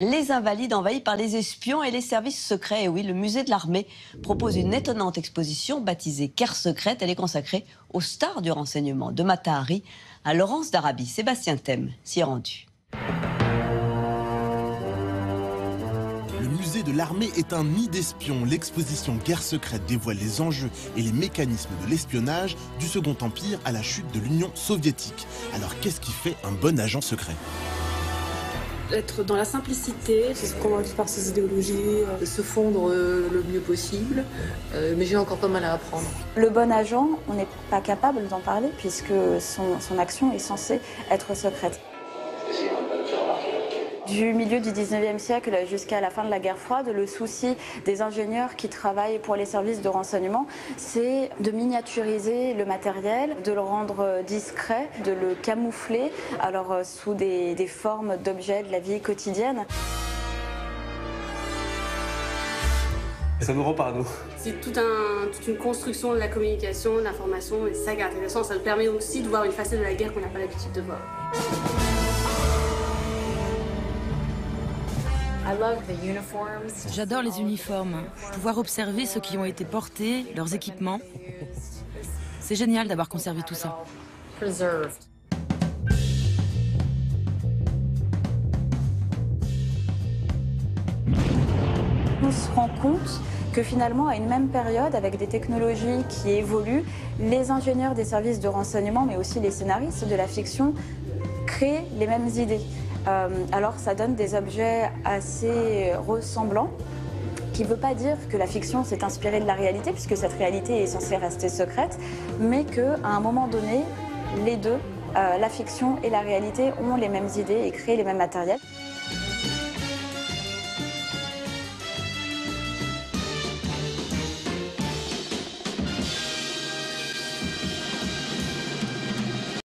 Les Invalides envahis par les espions et les services secrets. Et oui, le musée de l'armée propose une étonnante exposition baptisée Guerre secrète. Elle est consacrée aux stars du renseignement, de Mata Hari à Laurence d'Arabie. Sébastien Thème s'y est rendu. Le musée de l'armée est un nid d'espions. L'exposition Guerre secrète dévoile les enjeux et les mécanismes de l'espionnage du Second Empire à la chute de l'Union soviétique. Alors qu'est-ce qui fait un bon agent secret ? Être dans la simplicité, se convaincre par ses idéologies, se fondre le mieux possible, mais j'ai encore pas mal à apprendre. Le bon agent, on n'est pas capable d'en parler puisque son action est censée être secrète. Du milieu du 19e siècle jusqu'à la fin de la guerre froide, le souci des ingénieurs qui travaillent pour les services de renseignement, c'est de miniaturiser le matériel, de le rendre discret, de le camoufler, alors sous des formes d'objets de la vie quotidienne. Ça nous rend parano. c'est toute une construction de la communication, de l'information, et c'est ça qui est intéressant. Ça nous permet aussi de voir une facette de la guerre qu'on n'a pas l'habitude de voir. J'adore les uniformes. Pouvoir observer ceux qui ont été portés, leurs équipements. C'est génial d'avoir conservé tout ça. On se rend compte que finalement, à une même période, avec des technologies qui évoluent, les ingénieurs des services de renseignement, mais aussi les scénaristes de la fiction, créent les mêmes idées. Alors ça donne des objets assez ressemblants, qui ne veut pas dire que la fiction s'est inspirée de la réalité, puisque cette réalité est censée rester secrète, mais qu'à un moment donné, les deux, la fiction et la réalité, ont les mêmes idées et créent les mêmes matériels.